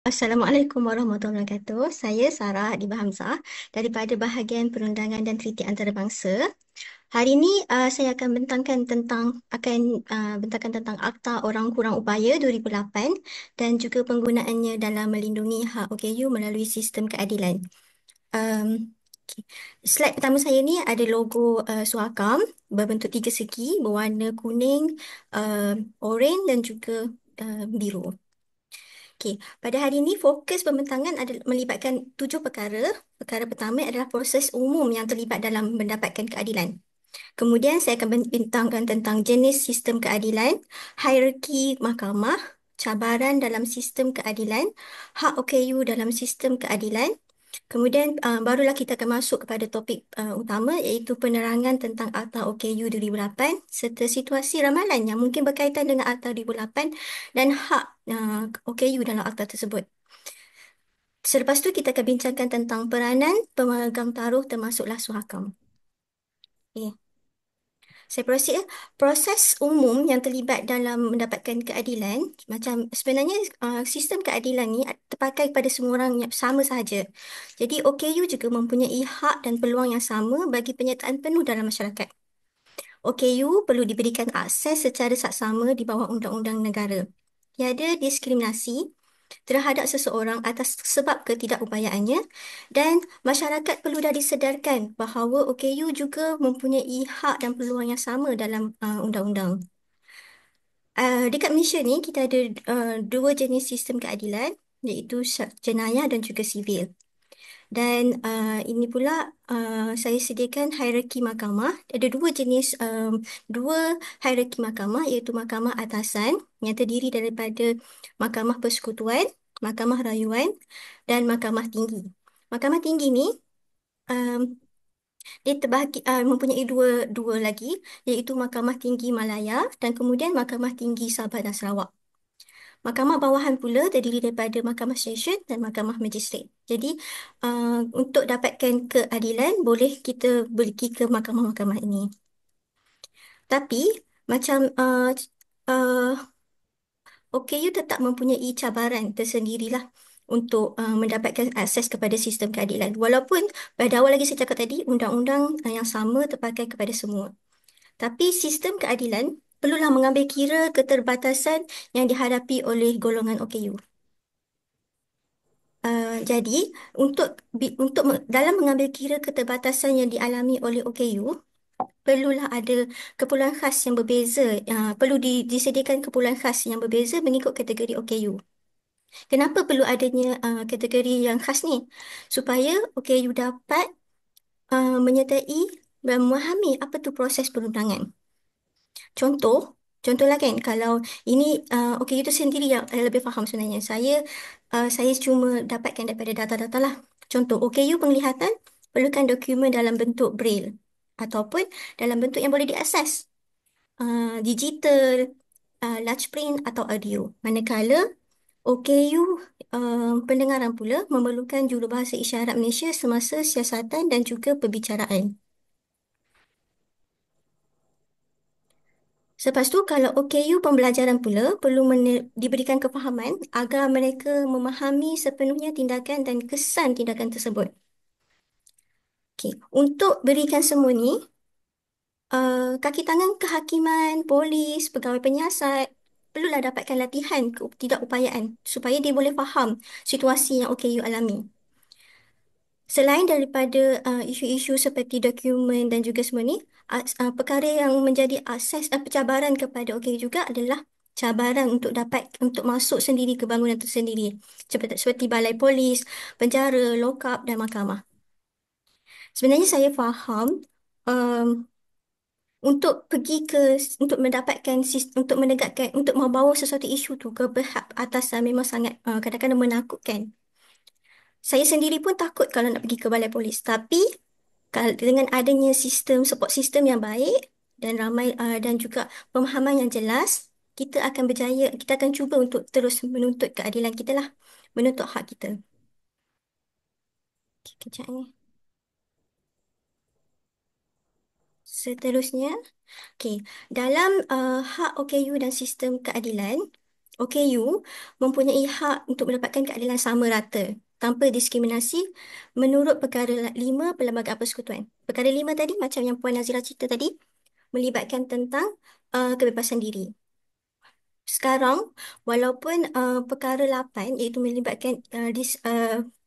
Assalamualaikum warahmatullahi wabarakatuh. Saya Sarah Adibah Hamzah daripada bahagian Perundangan dan Treaty Antarabangsa. Hari ini saya akan bentangkan tentang Akta Orang Kurang Upaya 2008 dan juga penggunaannya dalam melindungi hak OKU melalui sistem keadilan. Okay. Slide pertama saya ni ada logo Suakam berbentuk tiga segi berwarna kuning, oranye dan juga biru. Okey, pada hari ini fokus pembentangan adalah melibatkan tujuh perkara. Perkara pertama adalah proses umum yang terlibat dalam mendapatkan keadilan. Kemudian saya akan bintangkan tentang jenis sistem keadilan, hierarki mahkamah, cabaran dalam sistem keadilan, hak OKU dalam sistem keadilan. Kemudian barulah kita akan masuk kepada topik utama iaitu penerangan tentang Akta OKU 2008 serta situasi ramalan yang mungkin berkaitan dengan Akta 2008 dan hak OKU dalam akta tersebut. Selepas tu kita akan bincangkan tentang peranan pemegang taruh termasuklah Suhakam. Okay. Saya proceed. Proses umum yang terlibat dalam mendapatkan keadilan, macam sebenarnya sistem keadilan ni terpakai pada semua orang yang sama sahaja. Jadi OKU juga mempunyai hak dan peluang yang sama bagi penyertaan penuh dalam masyarakat. OKU perlu diberikan akses secara saksama di bawah undang-undang negara. Tiada diskriminasi terhadap seseorang atas sebab ketidakupayaannya dan masyarakat perlu dah disedarkan bahawa OKU juga mempunyai hak dan peluang yang sama dalam undang-undang. Dekat Malaysia ni kita ada dua jenis sistem keadilan iaitu jenayah dan juga sivil. Dan ini pula saya sediakan hierarki mahkamah. Ada dua hierarki mahkamah iaitu mahkamah atasan yang terdiri daripada mahkamah persekutuan, mahkamah rayuan dan mahkamah tinggi. Mahkamah tinggi ni um, dia terbahagi mempunyai dua lagi iaitu Mahkamah Tinggi Malaya dan kemudian Mahkamah Tinggi Sabah dan Sarawak. Mahkamah bawahan pula terdiri daripada Mahkamah Session dan Mahkamah Magistrate. Jadi, untuk dapatkan keadilan, boleh kita pergi ke mahkamah-mahkamah ini. Tapi, macam uh, OKU tetap mempunyai cabaran tersendirilah untuk mendapatkan akses kepada sistem keadilan. Walaupun pada awal lagi saya cakap tadi, undang-undang yang sama terpakai kepada semua. Tapi sistem keadilan perlulah mengambil kira keterbatasan yang dihadapi oleh golongan OKU. Jadi, dalam mengambil kira keterbatasan yang dialami oleh OKU, perlulah ada keperluan khas yang berbeza, perlu disediakan keperluan khas yang berbeza mengikut kategori OKU. Kenapa perlu adanya kategori yang khas ni? Supaya OKU dapat menyertai dan memahami apa tu proses perundangan. Contoh, contohlah kan, kalau ini okey itu sendiri yang lebih faham sebenarnya. Saya cuma dapatkan daripada data-data lah. Contoh, OKU penglihatan perlukan dokumen dalam bentuk braille ataupun dalam bentuk yang boleh diakses, digital, large print atau audio. Manakala OKU pendengaran pula memerlukan jurubahasa isyarat Malaysia semasa siasatan dan juga perbicaraan. Selepas tu, kalau OKU pembelajaran pula perlu diberikan kefahaman agar mereka memahami sepenuhnya tindakan dan kesan tindakan tersebut. Okey, untuk berikan semua ni, kaki tangan kehakiman, polis, pegawai penyiasat perlulah dapatkan latihan ketidakupayaan supaya dia boleh faham situasi yang OKU alami. Selain daripada isu-isu seperti dokumen dan juga semua ni, perkara yang menjadi asas pencabaran kepada OKU juga adalah cabaran untuk masuk sendiri ke bangunan tersendiri seperti balai polis, penjara, lokap dan mahkamah. Sebenarnya saya faham um, untuk mendapatkan untuk menegakkan untuk membawa sesuatu isu tu ke pihak atasan memang sangat kadang-kadang menakutkan. Saya sendiri pun takut kalau nak pergi ke balai polis. Tapi dengan adanya support sistem yang baik dan ramai dan juga pemahaman yang jelas, kita akan cuba untuk terus menuntut keadilan kita lah, menuntut hak kita. Okay, kejap ni. Seterusnya, okay, dalam hak OKU dan sistem keadilan, OKU mempunyai hak untuk mendapatkan keadilan sama rata tanpa diskriminasi menurut perkara 5 Perlembagaan Persekutuan. Perkara 5 tadi macam yang Puan Nazira cerita tadi melibatkan tentang kebebasan diri. Sekarang, walaupun perkara 8 iaitu melibatkan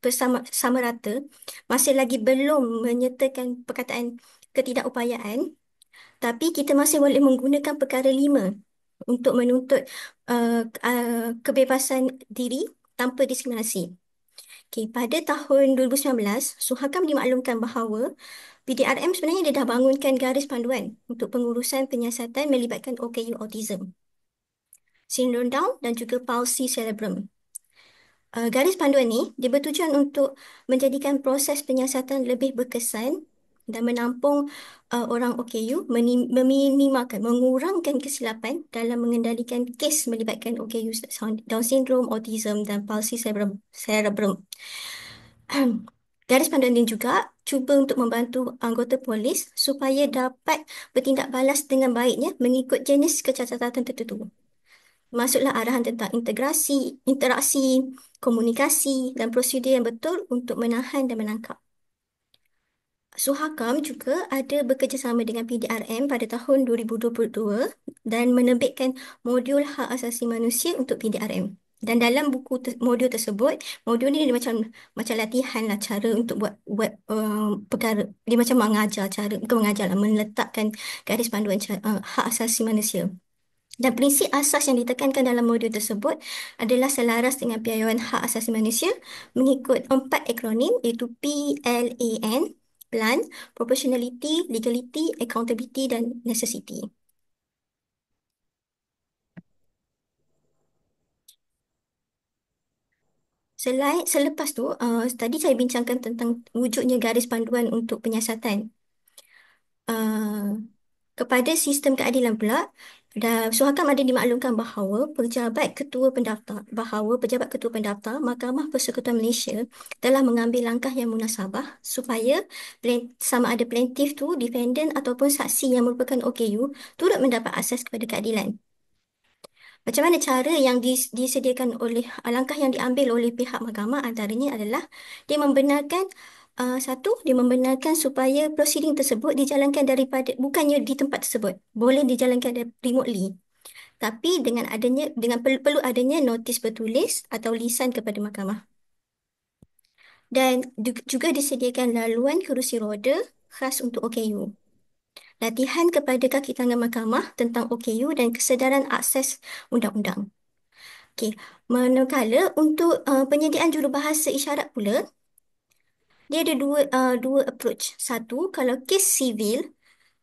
bersama sama rata masih lagi belum menyertakan perkataan ketidakupayaan, tapi kita masih boleh menggunakan perkara 5 untuk menuntut kebebasan diri tanpa diskriminasi. Okay, pada tahun 2019, Suhakam dimaklumkan bahawa PDRM sebenarnya dia dah bangunkan garis panduan untuk pengurusan penyiasatan melibatkan OKU autism, sindrom Down dan juga palsi cerebrum. Garis panduan ni dia bertujuan untuk menjadikan proses penyiasatan lebih berkesan dan menampung orang OKU, meminimalkan, mengurangkan kesilapan dalam mengendalikan kes melibatkan OKU, Down syndrome, autism dan palsi cerebrum. Garis panduan ini juga cuba untuk membantu anggota polis supaya dapat bertindak balas dengan baiknya mengikut jenis kecacatan tertentu. Masuklah arahan tentang integrasi, interaksi, komunikasi dan prosedur yang betul untuk menahan dan menangkap. Suhakam juga ada bekerjasama dengan PDRM pada tahun 2022 dan menerbitkan modul hak asasi manusia untuk PDRM. Dan dalam modul tersebut, modul ni dia macam latihan lah cara untuk buat perkara. Dia macam mengajar cara, bukan mengajar lah, meletakkan garis panduan hak asasi manusia. Dan prinsip asas yang ditekankan dalam modul tersebut adalah selaras dengan piawaian hak asasi manusia mengikut 4 akronim iaitu PLAN, Plan, Proportionality, Legality, Accountability dan Necessity. Selepas tu, tadi saya bincangkan tentang wujudnya garis panduan untuk penyiasatan. Kepada sistem keadilan pula, Suhakam ada dimaklumkan bahawa pejabat ketua pendaftar Mahkamah Persekutuan Malaysia telah mengambil langkah yang munasabah supaya sama ada plaintiff tu, defendant ataupun saksi yang merupakan OKU turut mendapat akses kepada keadilan. Macam mana cara yang disediakan oleh langkah yang diambil oleh pihak mahkamah antaranya adalah dia membenarkan dia membenarkan supaya prosiding tersebut dijalankan bukannya di tempat tersebut, boleh dijalankan remotely. Tapi dengan perlu adanya notis bertulis atau lisan kepada mahkamah. Dan juga disediakan laluan kerusi roda khas untuk OKU. Latihan kepada kaki tangan mahkamah tentang OKU dan kesedaran akses undang-undang. Okey, manakala untuk penyediaan jurubahasa isyarat pula, dia ada dua approach. Satu, kalau kes sivil,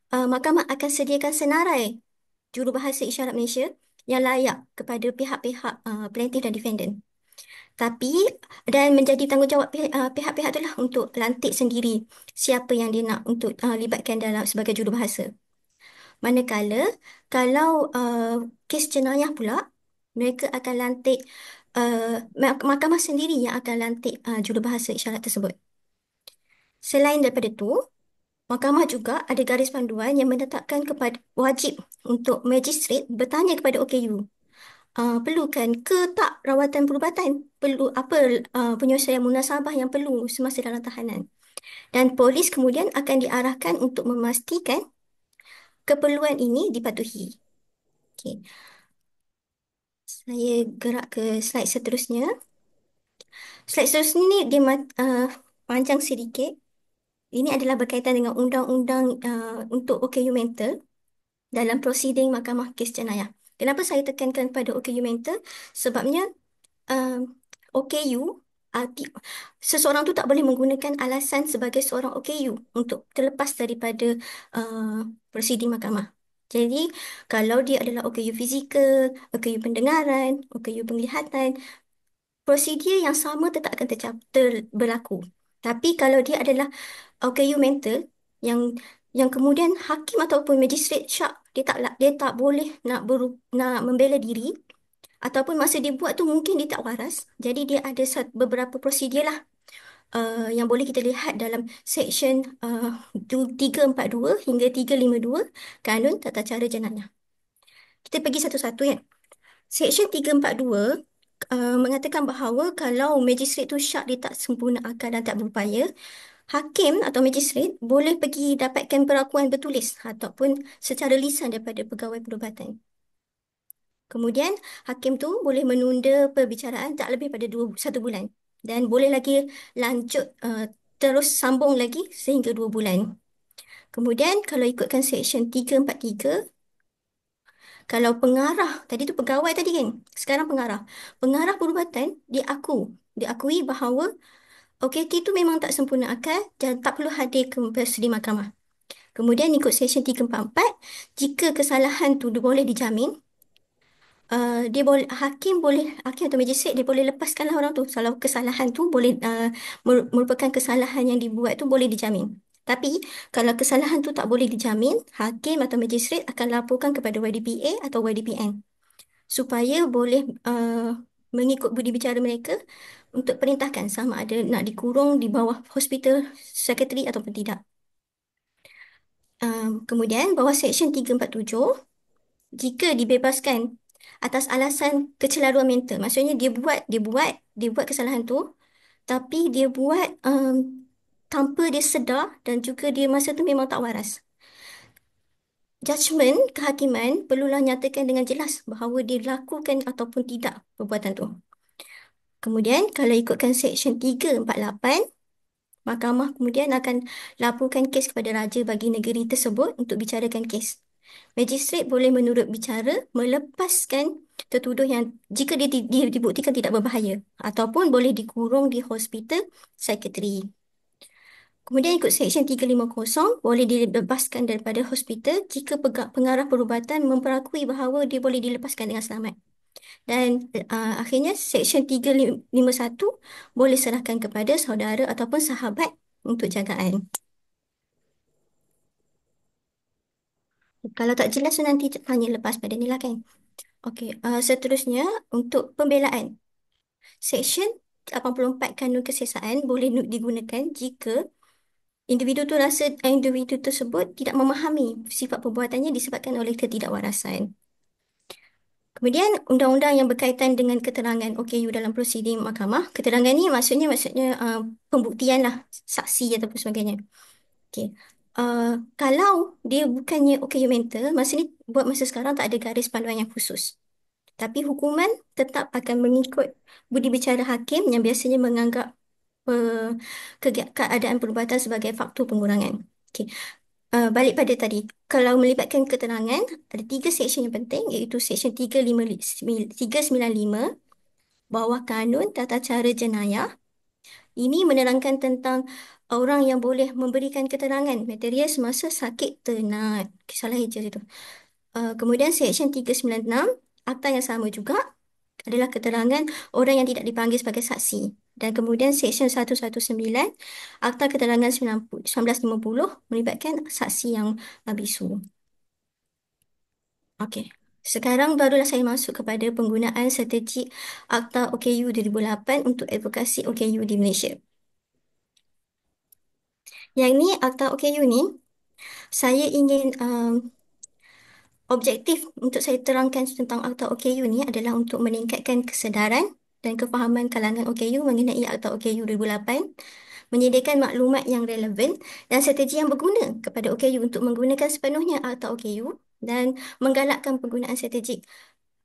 mahkamah akan sediakan senarai jurubahasa isyarat Malaysia yang layak kepada pihak-pihak plaintiff dan defendant. Dan menjadi tanggungjawab pihak-pihak itulah untuk lantik sendiri siapa yang dia nak untuk libatkan dalam sebagai jurubahasa. Manakala kalau kes jenayah pula, mereka akan lantik mahkamah sendiri yang akan lantik jurubahasa isyarat tersebut. Selain daripada itu, mahkamah juga ada garis panduan yang menetapkan kepada wajib untuk magistrate bertanya kepada OKU. Perlukan ke tak rawatan perubatan? Perlu apa penyelesaian munasabah yang perlu semasa dalam tahanan? Dan polis kemudian akan diarahkan untuk memastikan keperluan ini dipatuhi. Okey. Saya gerak ke slide seterusnya. Slide seterusnya ni dia panjang sedikit. Ini adalah berkaitan dengan undang-undang untuk OKU mental dalam prosiding Mahkamah Kes Jenayah. Kenapa saya tekankan pada OKU mental? Sebabnya OKU, seseorang tu tak boleh menggunakan alasan sebagai seorang OKU untuk terlepas daripada prosiding mahkamah. Jadi, kalau dia adalah OKU fizikal, OKU pendengaran, OKU penglihatan, prosedur yang sama tetap akan berlaku. Tapi kalau dia adalah OKU mental yang kemudian hakim ataupun magistrate syak dia tak boleh nak membela diri ataupun masa dia buat tu mungkin dia tak waras. Jadi dia ada beberapa prosedur lah yang boleh kita lihat dalam section 342 hingga 352 Kanun Tata Cara Jenayah. Kita pergi satu-satu ya. Seksyen 342 mengatakan bahawa kalau magistrate tu syak dia tak sempurna akal dan tak berupaya, hakim atau magistrate boleh pergi dapatkan perakuan bertulis ataupun secara lisan daripada pegawai perubatan. Kemudian, hakim tu boleh menunda perbicaraan tak lebih pada 1 bulan dan boleh lagi lanjut terus sambung lagi sehingga 2 bulan. Kemudian, kalau ikutkan Seksyen 343, kalau pengarah, tadi tu pegawai tadi kan, sekarang pengarah. Pengarah perubatan diakui bahawa OKT tu memang tak sempurna akal dan tak perlu hadir ke persidangan mahkamah. Kemudian ikut Seksyen 344, jika kesalahan tu dia boleh dijamin, dia boleh hakim atau magistrate dia boleh lepaskanlah orang tu kalau kesalahan tu boleh merupakan kesalahan yang dibuat tu boleh dijamin. Tapi kalau kesalahan tu tak boleh dijamin, hakim atau magistrate akan laporkan kepada YDPA atau YDPN supaya boleh mengikut budi bicara mereka untuk perintahkan sama ada nak dikurung di bawah hospital secretary ataupun tidak. Kemudian bawah Seksyen 347, jika dibebaskan atas alasan kecelaruan mental, maksudnya dia buat kesalahan tu, tapi dia buat tanpa dia sedar dan juga dia masa tu memang tak waras. Judgement kehakiman perlulah nyatakan dengan jelas bahawa dia lakukan ataupun tidak perbuatan tu. Kemudian kalau ikutkan Seksyen 348, mahkamah kemudian akan laporkan kes kepada raja bagi negeri tersebut untuk bicarakan kes. Magistrate boleh menurut bicara melepaskan tertuduh yang jika dia dibuktikan tidak berbahaya ataupun boleh dikurung di hospital psikiatri. Kemudian ikut Seksyen 350 boleh dilepaskan daripada hospital jika pengarah perubatan memperakui bahawa dia boleh dilepaskan dengan selamat. Dan akhirnya Seksyen 351 boleh serahkan kepada saudara ataupun sahabat untuk jagaan. Kalau tak jelas nanti tanya lepas pada ni lah kan. Okey, seterusnya untuk pembelaan. Seksyen 84 Kanun Kesiasaan boleh digunakan jika individu tersebut tidak memahami sifat perbuatannya disebabkan oleh ketidakwarasan. Kemudian undang-undang yang berkaitan dengan keterangan OKU dalam prosiding mahkamah. Keterangan ni maksudnya pembuktian lah, saksi ataupun sebagainya. Okey. Kalau dia bukannya OKU mental, masa sekarang tak ada garis panduan yang khusus. Tapi hukuman tetap akan mengikut budi bicara hakim yang biasanya menganggap keadaan perubatan sebagai faktor pengurangan. Okey. Balik pada tadi, kalau melibatkan keterangan, ada 3 seksyen yang penting iaitu Seksyen 395 bawah Kanun Tata Cara Jenayah. Ini menerangkan tentang orang yang boleh memberikan keterangan material semasa sakit tenat. Salah hijau itu. Kemudian Seksyen 396, akta yang sama juga adalah keterangan orang yang tidak dipanggil sebagai saksi. Dan kemudian Seksyen 119, Akta Keterangan 1950 melibatkan saksi yang bisu. Okey. Sekarang barulah saya masuk kepada penggunaan strategi Akta OKU 2008 untuk advokasi OKU di Malaysia. Yang ni, Akta OKU ni, saya ingin objektif untuk saya terangkan tentang Akta OKU ni adalah untuk meningkatkan kesedaran dan kefahaman kalangan OKU mengenai Akta OKU 2008, menyediakan maklumat yang relevan dan strategi yang berguna kepada OKU untuk menggunakan sepenuhnya Akta OKU dan menggalakkan penggunaan strategik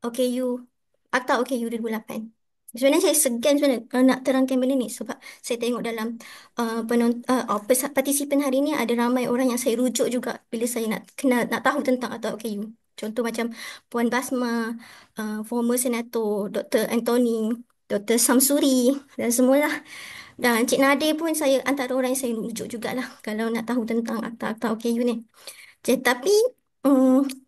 OKU, Akta OKU 2008. Sebenarnya saya segan sebenarnya kalau nak terangkan benda ni sebab saya tengok dalam partisipan hari ni ada ramai orang yang saya rujuk juga bila saya nak tahu tentang Akta OKU. Contoh macam Puan Basma, former Senator Dr. Anthony, Dr. Samsuri dan semualah. Dan Cik Nadir pun saya antara orang yang saya rujuk jugalah kalau nak tahu tentang akta-akta OKU ni. Jadi, tapi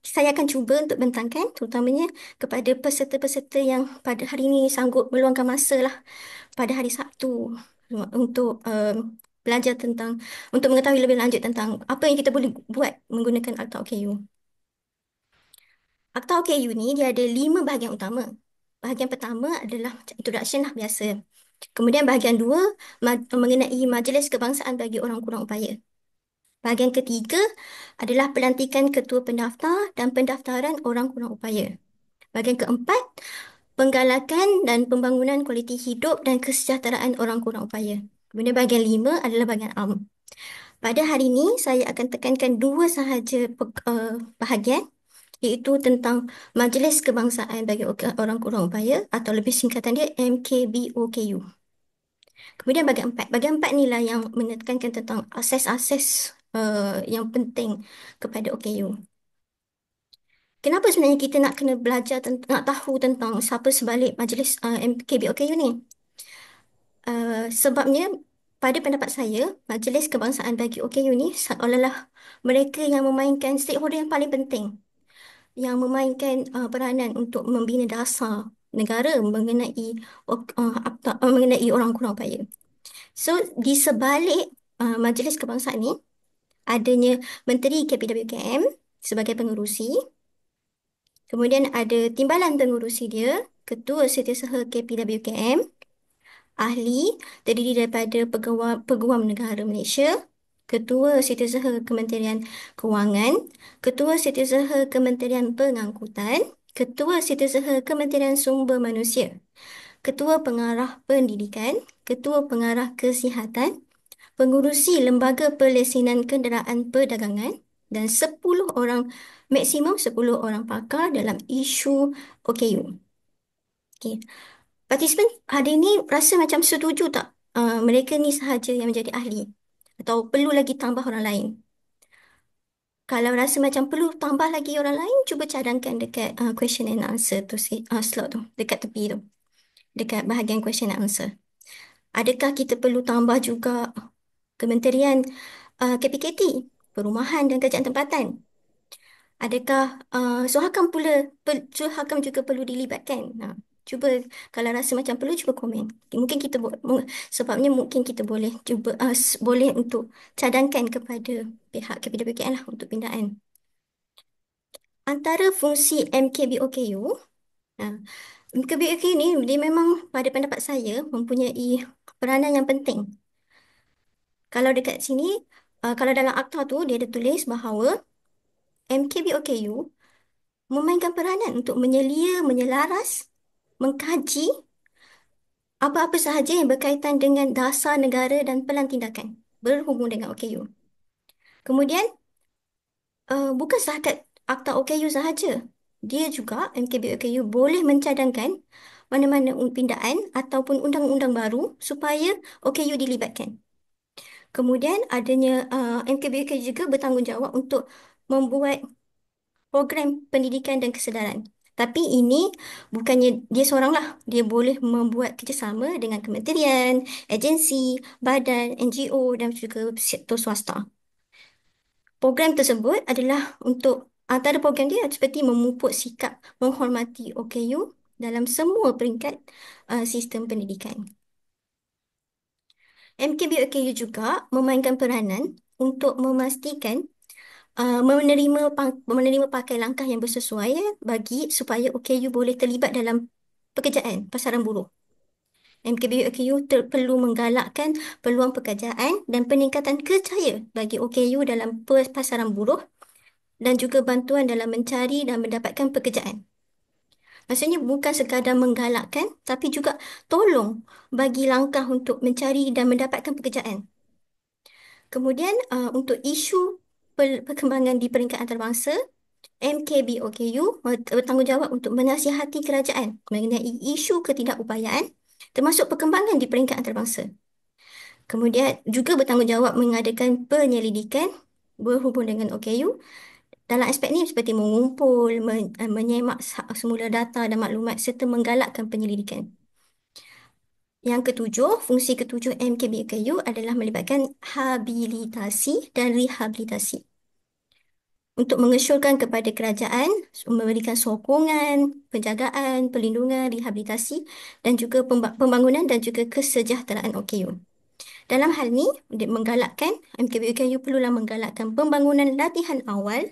saya akan cuba untuk bentangkan terutamanya kepada peserta-peserta yang pada hari ini sanggup meluangkan masa lah pada hari Sabtu untuk belajar untuk mengetahui lebih lanjut tentang apa yang kita boleh buat menggunakan akta OKU. Akta OKU ni dia ada 5 bahagian utama. Bahagian pertama adalah introduction lah biasa. Kemudian bahagian 2 mengenai Majlis Kebangsaan bagi Orang Kurang Upaya. Bahagian ketiga adalah pelantikan ketua pendaftar dan pendaftaran orang kurang upaya. Bahagian keempat, penggalakan dan pembangunan kualiti hidup dan kesejahteraan orang kurang upaya. Kemudian bahagian lima adalah bahagian am. Pada hari ini, saya akan tekankan dua sahaja bahagian, iaitu tentang Majlis Kebangsaan bagi Orang Kurang Upaya atau lebih singkatan dia MKBOKU. Kemudian bahagian empat inilah yang menekankan tentang akses-akses yang penting kepada OKU. Kenapa sebenarnya kita nak kena belajar, nak tahu tentang siapa sebalik Majlis MKBOKU ni? Sebabnya, pada pendapat saya, Majlis Kebangsaan bagi OKU ni seolah-olah mereka yang memainkan stakeholder yang paling penting, yang memainkan peranan untuk membina dasar negara mengenai orang kurang upaya. So, di sebalik Majlis Kebangsaan ni, adanya Menteri KPWKM sebagai pengerusi, kemudian ada timbalan pengerusi dia, Ketua Setiausaha KPWKM, ahli terdiri daripada Peguam Negara Malaysia, Ketua Setiausaha Kementerian Kewangan, Ketua Setiausaha Kementerian Pengangkutan, Ketua Setiausaha Kementerian Sumber Manusia, Ketua Pengarah Pendidikan, Ketua Pengarah Kesihatan, pengurusi Lembaga Pelesinan Kenderaan Perdagangan dan 10 orang, maksimum 10 orang pakar dalam isu OKU. Okay. Partisipan hari ini rasa macam setuju tak mereka ni sahaja yang menjadi ahli atau perlu lagi tambah orang lain? Kalau rasa macam perlu tambah lagi orang lain, cuba cadangkan dekat question and answer tu, slot tu, dekat tepi tu, dekat bahagian question and answer. Adakah kita perlu tambah juga Kementerian KPKT, Perumahan dan Kerajaan Tempatan? Adakah Suhakam Suhakam juga perlu dilibatkan? Cuba kalau rasa macam perlu, cuba komen. Mungkin kita sebabnya mungkin kita boleh cuba boleh untuk cadangkan kepada pihak KPWKN lah untuk pindaan. Antara fungsi MKBOKU, MKBOKU ni dia memang pada pendapat saya mempunyai peranan yang penting. Kalau dekat sini, kalau dalam akta tu dia ada tulis bahawa MKBOKU memainkan peranan untuk menyelia, menyelaras, mengkaji apa-apa sahaja yang berkaitan dengan dasar negara dan pelan tindakan berhubung dengan OKU. Kemudian, bukan setakat akta OKU sahaja. Dia juga, MKB OKU boleh mencadangkan mana-mana pindaan ataupun undang-undang baru supaya OKU dilibatkan. Kemudian adanya MKB OKU juga bertanggungjawab untuk membuat program pendidikan dan kesedaran. Tapi ini bukannya dia seorang lah. Dia boleh membuat kerjasama dengan kementerian, agensi, badan, NGO dan juga sektor swasta. Program tersebut adalah untuk antara program dia seperti memupuk sikap menghormati OKU dalam semua peringkat sistem pendidikan. MKB-OKU juga memainkan peranan untuk memastikan menerima pakai langkah yang bersesuai bagi supaya OKU boleh terlibat dalam pekerjaan pasaran buruh. MKBU perlu menggalakkan peluang pekerjaan dan peningkatan kerjaya bagi OKU dalam pasaran buruh dan juga bantuan dalam mencari dan mendapatkan pekerjaan. Maksudnya bukan sekadar menggalakkan tapi juga tolong bagi langkah untuk mencari dan mendapatkan pekerjaan. Kemudian untuk isu perkembangan di peringkat antarabangsa, MKBOKU bertanggungjawab untuk menasihati kerajaan mengenai isu ketidakupayaan termasuk perkembangan di peringkat antarabangsa. Kemudian juga bertanggungjawab mengadakan penyelidikan berhubung dengan OKU dalam aspek ni seperti mengumpul, menyemak semula data dan maklumat serta menggalakkan penyelidikan. Yang ketujuh, fungsi ketujuh MKBOKU adalah melibatkan habilitasi dan rehabilitasi. Untuk mengesyorkan kepada kerajaan, memberikan sokongan, penjagaan, perlindungan, rehabilitasi dan juga pembangunan dan juga kesejahteraan OKU. Dalam hal ini, menggalakkan, MKBOKU perlulah menggalakkan pembangunan latihan awal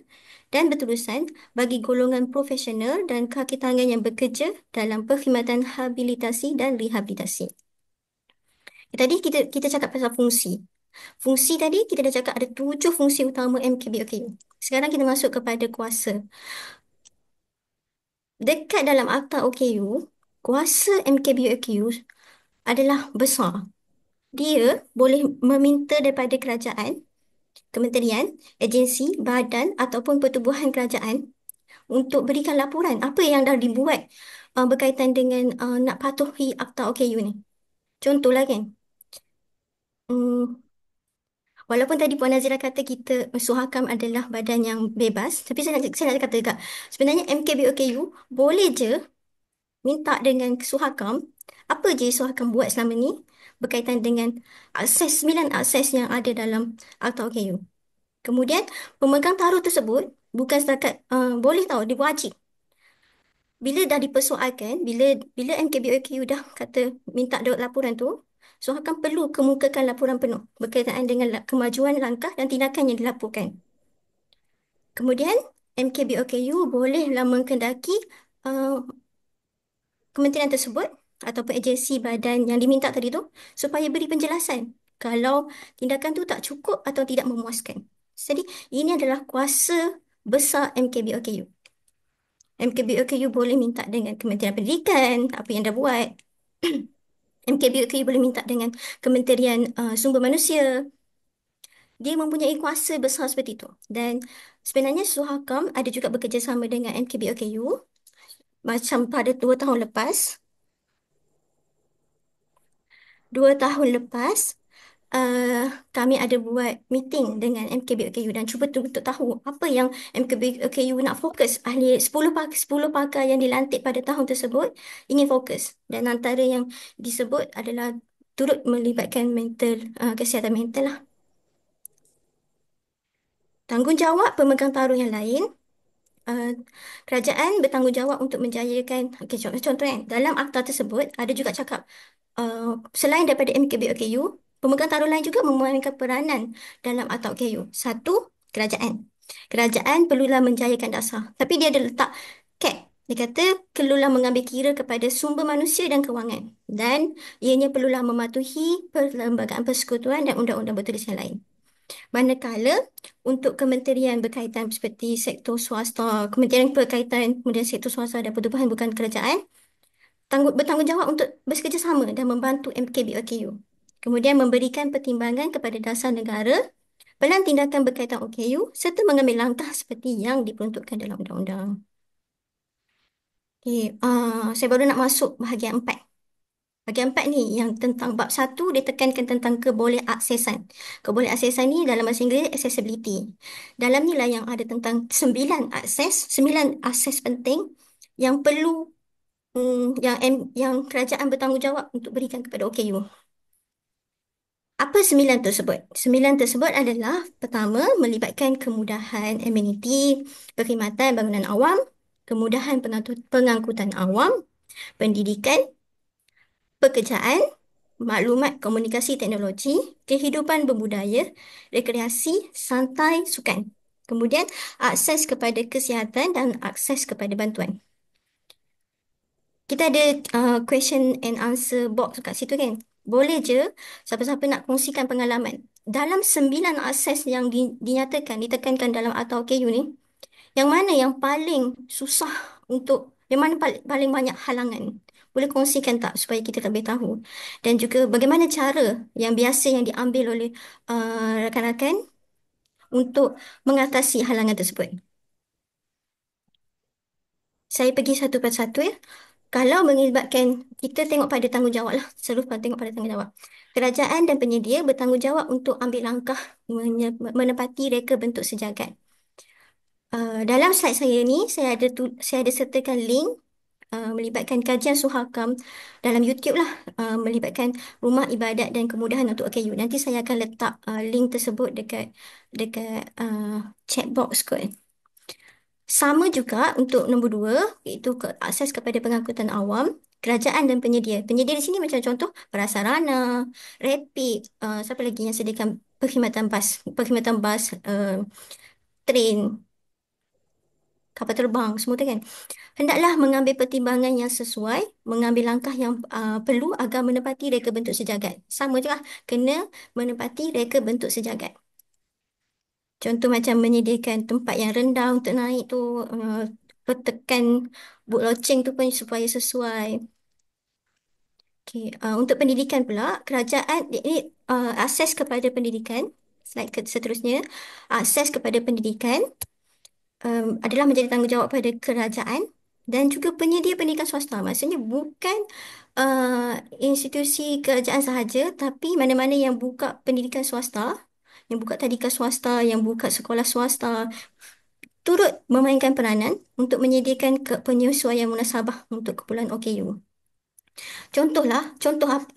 dan berterusan bagi golongan profesional dan kaki tangan yang bekerja dalam perkhidmatan habilitasi dan rehabilitasi. Tadi kita cakap pasal fungsi. Fungsi tadi kita dah cakap ada 7 fungsi utama MKBOKU. Sekarang kita masuk kepada kuasa. Dekat dalam Akta OKU, kuasa MKBOQ adalah besar. Dia boleh meminta daripada kerajaan, kementerian, agensi, badan ataupun pertubuhan kerajaan untuk berikan laporan apa yang dah dibuat berkaitan dengan nak patuhi Akta OKU ni. Contohlah kan, hmm, walaupun tadi Puan Nazira kata kita Suhakam adalah badan yang bebas, tapi saya nak kata juga, sebenarnya MKBOKU boleh je minta dengan Suhakam, apa je Suhakam buat selama ni berkaitan dengan 9 akses yang ada dalam Akta OKU. Kemudian, pemegang taruh tersebut bukan setakat boleh tahu, dia wajib. Bila dah dipersoalkan, bila MKBOQ dah kata minta laporan tu, Suhakam perlu kemukakan laporan penuh berkaitan dengan kemajuan langkah dan tindakan yang dilakukan. Kemudian, MKBOKU bolehlah mengkendaki uh, kementerian tersebut ataupun agensi badan yang diminta tadi tu supaya beri penjelasan kalau tindakan tu tak cukup atau tidak memuaskan. Jadi, ini adalah kuasa besar MKBOKU. MKBOKU boleh minta dengan Kementerian Pendidikan, apa yang dah buat. MKBOKU boleh minta dengan Kementerian Sumber Manusia. Dia mempunyai kuasa besar seperti itu. Dan sebenarnya Suhakam ada juga bekerjasama dengan MKBOKU macam pada 2 tahun lepas. 2 tahun lepas, kami ada buat meeting dengan MKBOKU dan cuba untuk tahu apa yang MKBOKU nak fokus. Ahli 10 pakar yang dilantik pada tahun tersebut ingin fokus. Dan antara yang disebut adalah turut melibatkan kesihatan mental lah. Tanggungjawab pemegang taruh yang lain, uh, kerajaan bertanggungjawab untuk menjayakan, okay, contoh kan, dalam akta tersebut ada juga cakap selain daripada MKBOKU, pemegang taruh lain juga memainkan peranan dalam akta OKU. Satu, kerajaan. Kerajaan perlulah menjayakan dasar. Tapi dia ada letak cap. Dia kata perlulah mengambil kira kepada sumber manusia dan kewangan. Dan ianya perlulah mematuhi Perlembagaan Persekutuan dan undang-undang bertulis yang lain. Manakala untuk kementerian berkaitan seperti sektor swasta, kementerian berkaitan kemudian sektor swasta dan pertubuhan bukan kerajaan, bertanggungjawab untuk bekerjasama dan membantu MKBOKU. Kemudian memberikan pertimbangan kepada dasar negara, pelan tindakan berkaitan OKU serta mengambil langkah seperti yang diperuntukkan dalam undang-undang. Okay, saya baru nak masuk bahagian 4. Bahagian 4 ni yang tentang bab 1 dia tekankan tentang kebolehaksesan. Kebolehaksesan ni dalam bahasa Inggeris accessibility. Dalam ni lah yang ada tentang 9 akses penting yang perlu yang kerajaan bertanggungjawab untuk berikan kepada OKU. Apa 9 tersebut? 9 tersebut adalah pertama, melibatkan kemudahan ameniti, perkhidmatan bangunan awam, kemudahan pengangkutan awam, pendidikan, pekerjaan, maklumat komunikasi teknologi, kehidupan berbudaya, rekreasi, santai, sukan. Kemudian, akses kepada kesihatan dan akses kepada bantuan. Kita ada question and answer box kat situ kan. Boleh je siapa-siapa nak kongsikan pengalaman. Dalam 9 akses yang dinyatakan, ditekankan dalam atau KU ni, yang mana yang paling susah yang mana paling banyak halangan? Boleh kongsikan tak supaya kita lebih tahu? Dan juga bagaimana cara yang biasa yang diambil oleh rakan-rakan untuk mengatasi halangan tersebut? Saya pergi satu persatu ya. Kalau melibatkan, kita tengok pada tanggungjawab lah. Seluruh tengok pada tanggungjawab. Kerajaan dan penyedia bertanggungjawab untuk ambil langkah menepati reka bentuk sejagat. Dalam slide saya ni, saya ada sertakan link melibatkan kajian Suhakam dalam YouTube lah, melibatkan rumah ibadat dan kemudahan untuk OKU. Nanti saya akan letak link tersebut dekat chat box kot. Sama juga untuk nombor 2, iaitu akses kepada pengangkutan awam, kerajaan dan penyedia. Penyedia di sini macam contoh prasarana, rapid, siapa lagi yang sediakan perkhidmatan bas, train, kapal terbang, semua tu kan. Hendaklah mengambil pertimbangan yang sesuai, mengambil langkah yang perlu agar menepati reka bentuk sejagat. Sama juga, kena menepati reka bentuk sejagat. Contoh macam menyediakan tempat yang rendah untuk naik tu, tekan book loceng tu pun supaya sesuai. Okay. Untuk pendidikan pula, kerajaan ini akses kepada pendidikan. Slide seterusnya, akses kepada pendidikan adalah menjadi tanggungjawab pada kerajaan dan juga penyedia pendidikan swasta. Maksudnya bukan institusi kerajaan sahaja, tapi mana-mana yang buka pendidikan swasta, yang buka tadika swasta, yang buka sekolah swasta, turut memainkan peranan untuk menyediakan penyesuaian munasabah untuk keperluan OKU.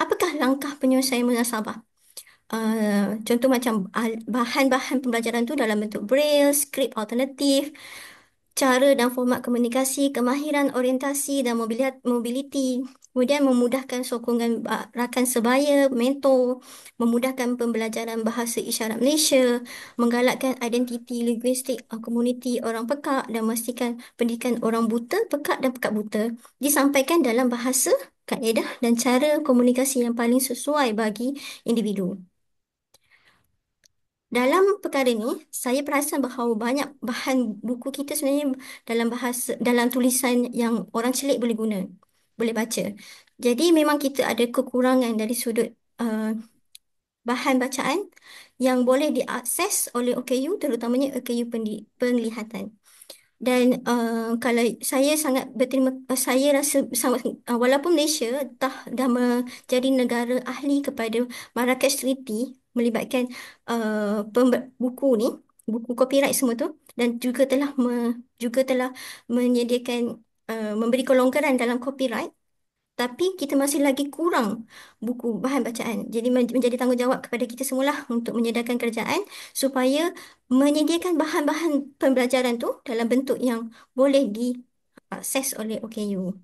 Apakah langkah penyesuaian munasabah? Contoh macam bahan-bahan pembelajaran tu dalam bentuk braille, skrip alternatif, cara dan format komunikasi, kemahiran orientasi dan mobility. Kemudian memudahkan sokongan rakan sebaya, mentor, memudahkan pembelajaran bahasa isyarat Malaysia, menggalakkan identiti linguistik komuniti orang pekak dan memastikan pendidikan orang buta, pekak dan pekak buta disampaikan dalam bahasa, kaedah dan cara komunikasi yang paling sesuai bagi individu. Dalam perkara ini, saya perasan bahawa banyak bahan buku kita sebenarnya dalam tulisan yang orang celik boleh guna, boleh baca. Jadi memang kita ada kekurangan dari sudut uh, bahan bacaan yang boleh diakses oleh OKU, terutamanya OKU penglihatan. Dan kalau saya sangat saya rasa sangat, walaupun Malaysia dah menjadi negara ahli kepada Marrakesh Treaty melibatkan buku ni, buku copyright semua tu, dan juga telah menyediakan memberi kelonggaran dalam copyright, tapi kita masih lagi kurang buku bahan bacaan. Jadi menjadi tanggungjawab kepada kita semualah untuk menyediakan kerajaan supaya menyediakan bahan-bahan pembelajaran tu dalam bentuk yang boleh diakses oleh OKU.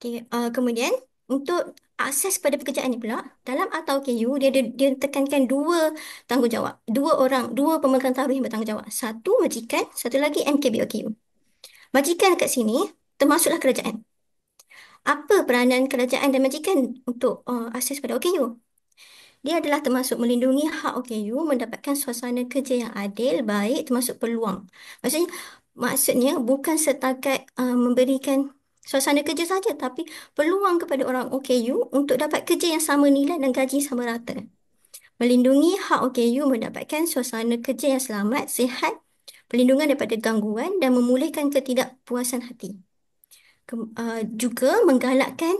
Okay, kemudian untuk akses pada pekerjaan ni pula, dalam Akta OKU dia tekankan dua tanggungjawab. Dua pemegang taruh yang bertanggungjawab. Satu majikan, satu lagi MKB OKU. Majikan kat sini termasuklah kerajaan. Apa peranan kerajaan dan majikan untuk akses pada OKU? Dia adalah termasuk melindungi hak OKU mendapatkan suasana kerja yang adil, baik, termasuk peluang. Maksudnya bukan setakat memberikan suasana kerja saja, tapi peluang kepada orang OKU untuk dapat kerja yang sama nilai dan gaji sama rata. Melindungi hak OKU mendapatkan suasana kerja yang selamat, sihat, perlindungan daripada gangguan dan memulihkan ketidakpuasan hati. Juga menggalakkan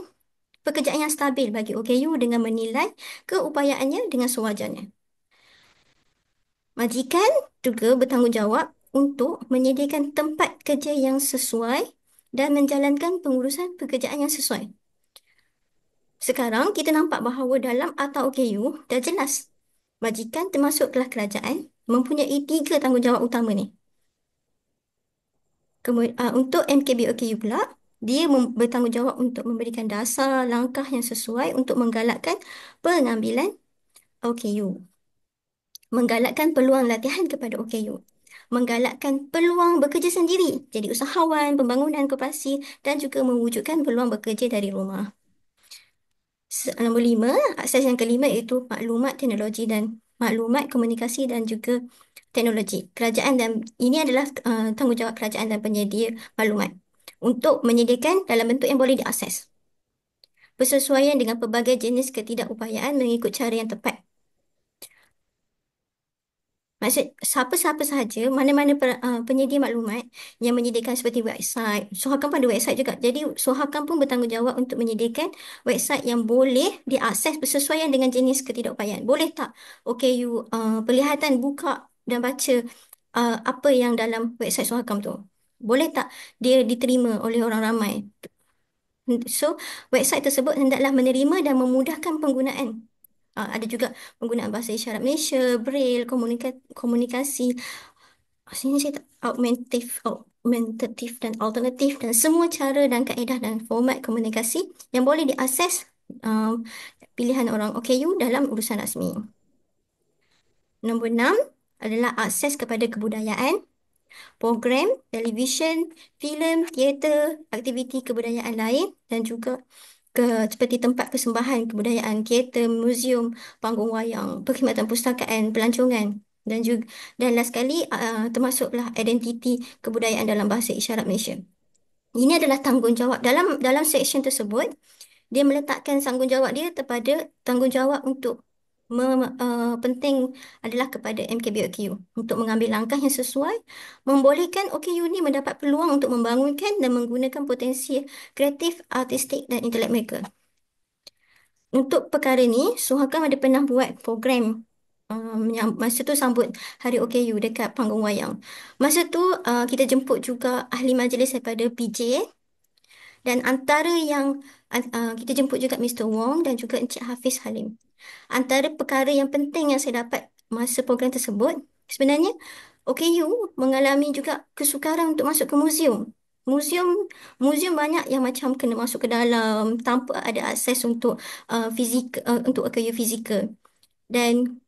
pekerjaan yang stabil bagi OKU dengan menilai keupayaannya dengan sewajarnya. Majikan juga bertanggungjawab untuk menyediakan tempat kerja yang sesuai dan menjalankan pengurusan pekerjaan yang sesuai. Sekarang kita nampak bahawa dalam Akta OKU dah jelas majikan termasuklah kerajaan mempunyai tiga tanggungjawab utama ni. Kemudian, untuk MKBOKU pula, dia bertanggungjawab untuk memberikan dasar langkah yang sesuai untuk menggalakkan pengambilan OKU. Menggalakkan peluang latihan kepada OKU. Menggalakkan peluang bekerja sendiri, jadi usahawan, pembangunan koperasi dan juga mewujudkan peluang bekerja dari rumah. Nombor 5, akses yang kelima iaitu maklumat teknologi dan maklumat komunikasi dan juga teknologi. Kerajaan dan ini adalah tanggungjawab kerajaan dan penyedia maklumat untuk menyediakan dalam bentuk yang boleh diakses. Bersesuaian dengan pelbagai jenis ketidakupayaan mengikut cara yang tepat. Maksud siapa-siapa sahaja, mana-mana penyedia maklumat yang menyediakan seperti website. Suhakam pun ada website juga. Jadi Suhakam pun bertanggungjawab untuk menyediakan website yang boleh diakses bersesuaian dengan jenis ketidakupayaan. Boleh tak OKU perlihatan buka dan baca apa yang dalam website Suhakam tu? Boleh tak dia diterima oleh orang ramai? So, website tersebut hendaklah menerima dan memudahkan penggunaan. Ada juga penggunaan bahasa isyarat Malaysia, Braille, komunikasi. Sini saya tak augmentatif dan alternatif dan semua cara dan kaedah dan format komunikasi yang boleh diakses pilihan orang OKU dalam urusan rasmi. Nombor 6 adalah akses kepada kebudayaan, program, televisyen, filem, teater, aktiviti kebudayaan lain dan juga seperti tempat persembahan kebudayaan, teater, muzium, panggung wayang, perkhidmatan pustakaan, pelancongan Dan juga dan last sekali termasuklah identiti kebudayaan dalam bahasa isyarat Malaysia. Ini adalah tanggungjawab dalam seksyen tersebut. Dia meletakkan tanggungjawab dia kepada tanggungjawab untuk penting adalah kepada MKBOQ untuk mengambil langkah yang sesuai, membolehkan OKU ini mendapat peluang untuk membangunkan dan menggunakan potensi kreatif, artistik dan intelek mereka. Untuk perkara ni, Suhakam ada pernah buat program yang masa tu sambut Hari OKU dekat panggung wayang. Masa tu kita jemput juga ahli majlis daripada PJ, dan antara yang kita jemput juga Mr. Wong dan juga Encik Hafiz Halim. Antara perkara yang penting yang saya dapat masa program tersebut, sebenarnya OKU mengalami juga kesukaran untuk masuk ke museum. Museum museum banyak yang macam kena masuk ke dalam tanpa ada akses untuk untuk OKU fizikal. Dan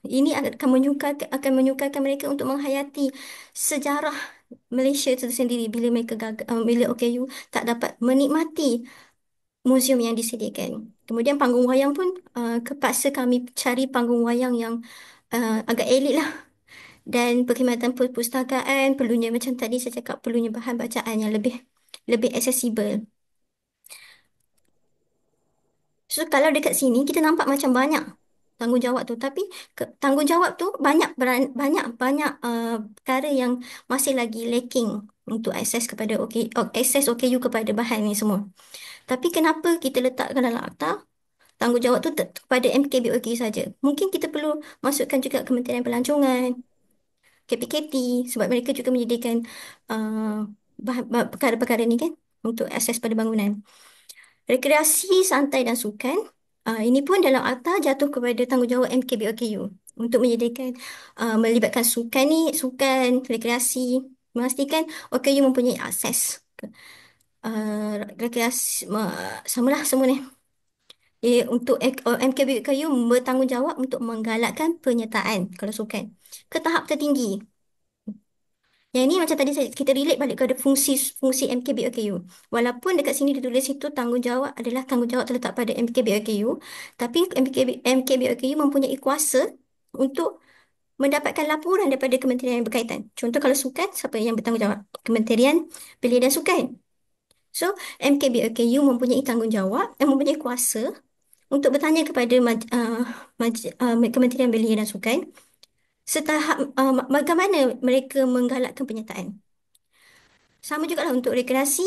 ini akan menyukarkan mereka untuk menghayati sejarah Malaysia itu sendiri bila mereka bila OKU tak dapat menikmati museum yang disediakan. Kemudian panggung wayang pun kepaksa kami cari panggung wayang yang agak elit lah. Dan perkhidmatan perpustakaan perlunya macam tadi saya cakap perlunya bahan bacaan yang lebih accessible. So kalau dekat sini kita nampak macam banyak tanggungjawab tu, tapi tanggungjawab tu banyak perkara yang masih lagi lacking untuk akses kepada akses OKU kepada bahan ni semua. Tapi kenapa kita letakkan dalam akta tanggungjawab tu kepada MKBOK saja? Mungkin kita perlu masukkan juga Kementerian Pelancongan, KPKT, sebab mereka juga menyediakan perkara-perkara ni kan untuk akses pada bangunan. Rekreasi, santai dan sukan. Ini pun dalam akta jatuh kepada tanggungjawab MKBOKU untuk menyediakan melibatkan sukan ni, sukan, rekreasi, memastikan OKU mempunyai akses rekreasi, samalah semua ni. Untuk MKBOKU bertanggungjawab untuk menggalakkan penyertaan kalau sukan ke tahap tertinggi. Yang ini macam tadi kita relate balik kepada fungsi MKBOKU. Walaupun dekat sini ditulis itu tanggungjawab adalah tanggungjawab terletak pada MKBOKU, tapi MKBOKU mempunyai kuasa untuk mendapatkan laporan daripada kementerian yang berkaitan. Contoh kalau sukan, siapa yang bertanggungjawab? Kementerian Belia dan Sukan. So, MKBOKU mempunyai tanggungjawab dan mempunyai kuasa untuk bertanya kepada Kementerian Belia dan Sukan setahap bagaimana mereka menggalakkan penyertaan. Sama juga lah untuk rekreasi,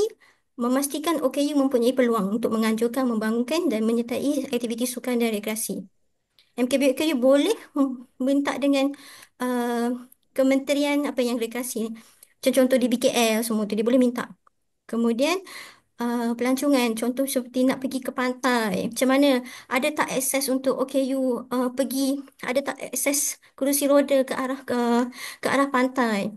memastikan OKU mempunyai peluang untuk menganjurkan, membangunkan dan menyertai aktiviti sukan dan rekreasi. MKBOKU boleh minta dengan uh, kementerian apa yang rekreasi. Macam contoh di BKL semua tu dia boleh minta. Kemudian pelancongan, contoh seperti nak pergi ke pantai. Macam mana? Ada tak akses untuk OKU pergi? Ada tak akses kerusi roda ke arah pantai?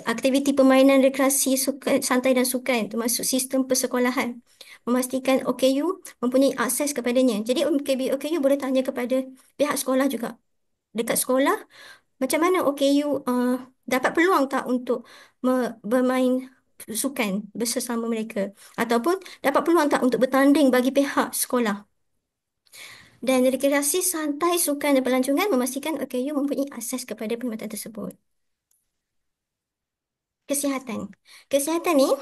Aktiviti permainan rekreasi sukan, santai dan sukan termasuk sistem persekolahan. Memastikan OKU mempunyai akses kepadanya. Jadi OKU boleh tanya kepada pihak sekolah juga. Dekat sekolah, macam mana OKU dapat peluang tak untuk bermain sukan bersama mereka? Ataupun dapat peluang tak untuk bertanding bagi pihak sekolah? Dan rekreasi santai, sukan dan pelancongan memastikan OKU mempunyai akses kepada perkhidmatan tersebut. Kesihatan. Kesihatan ni,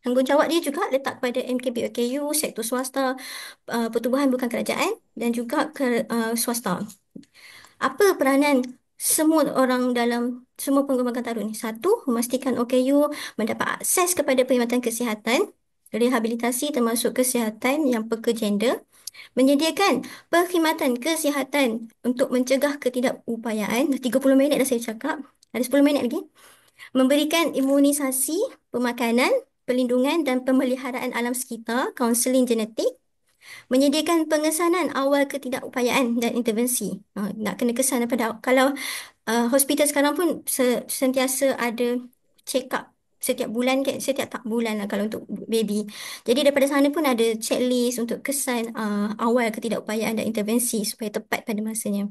tanggungjawab dia juga letak pada MKBOKU, sektor swasta, pertubuhan bukan kerajaan dan juga swasta. Apa peranan semua orang dalam semua pengembangan tarun ni? Satu, memastikan OKU mendapat akses kepada perkhidmatan kesihatan, rehabilitasi termasuk kesihatan yang gender, menyediakan perkhidmatan kesihatan untuk mencegah ketidakupayaan. 30 minit dah saya cakap, ada 10 minit lagi. Memberikan imunisasi, pemakanan, perlindungan dan pemeliharaan alam sekitar, kaunseling genetik, menyediakan pengesanan awal ketidakupayaan dan intervensi. Nak kena kesan pada kalau hospital sekarang pun sentiasa ada check up setiap bulan kan, setiap tak bulan lah kalau untuk baby. Jadi daripada sana pun ada checklist untuk kesan awal ketidakupayaan dan intervensi supaya tepat pada masanya.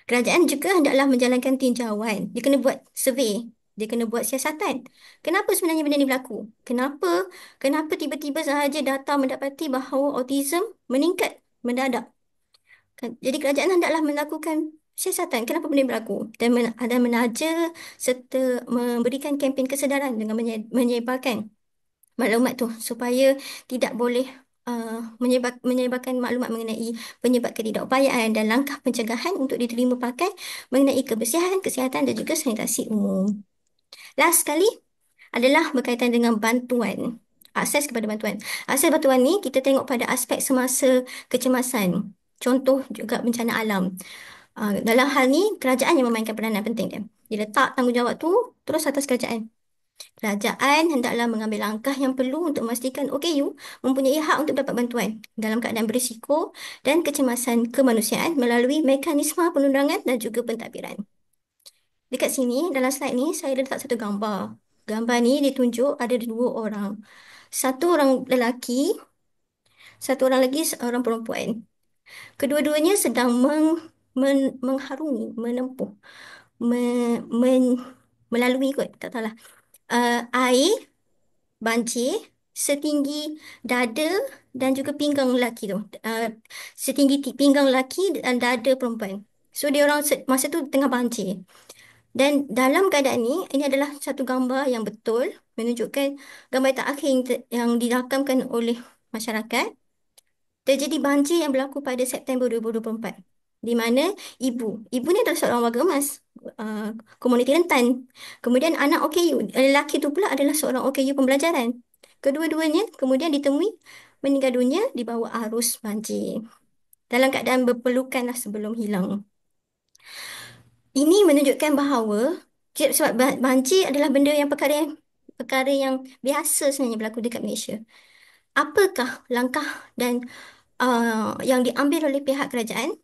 Kerajaan juga hendaklah menjalankan tinjauan. Dia kena buat survey. Dia kena buat siasatan. Kenapa sebenarnya benda ni berlaku? Kenapa tiba-tiba sahaja data mendapati bahawa autism meningkat mendadak? Jadi kerajaan hendaklah melakukan siasatan kenapa benda ini berlaku dan ada menaja serta memberikan kempen kesedaran dengan menyebarkan maklumat tu supaya tidak boleh menyebarkan maklumat mengenai penyebab ketidakupayaan dan langkah pencegahan untuk diterima pakai mengenai kebersihan, kesihatan dan juga sanitasi umum. Last sekali adalah berkaitan dengan bantuan. Akses kepada bantuan. Akses bantuan ni kita tengok pada aspek semasa kecemasan. Contoh juga bencana alam. Dalam hal ni, kerajaan yang memainkan peranan penting dia. Dia letak tanggungjawab tu terus atas kerajaan. Kerajaan hendaklah mengambil langkah yang perlu untuk memastikan OKU mempunyai hak untuk dapat bantuan dalam keadaan berisiko dan kecemasan kemanusiaan melalui mekanisme perundangan dan juga pentadbiran. Dekat sini, dalam slide ni, saya ada letak satu gambar. Gambar ni ditunjuk ada dua orang. Satu orang lelaki, satu orang lagi seorang perempuan. Kedua-duanya sedang mengharungi, menempuh, men, melalui kot, tak tahulah. Air banjir setinggi dada dan juga pinggang lelaki tu. Setinggi pinggang lelaki dan dada perempuan. So, dia orang masa tu tengah banjir. Dan dalam keadaan ini adalah satu gambar yang betul menunjukkan gambar terakhir yang dirakamkan oleh masyarakat. Terjadi banjir yang berlaku pada September 2024 di mana ibu ni adalah seorang warga emas komuniti rentan. Kemudian anak OKU, lelaki tu pula adalah seorang OKU pembelajaran. Kedua-duanya kemudian ditemui meninggal dunia di bawah arus banjir. Dalam keadaan berpelukan lah sebelum hilang. Ini menunjukkan bahawa sebab banjir adalah benda yang perkara yang biasa sebenarnya berlaku dekat Malaysia. Apakah langkah dan yang diambil oleh pihak kerajaan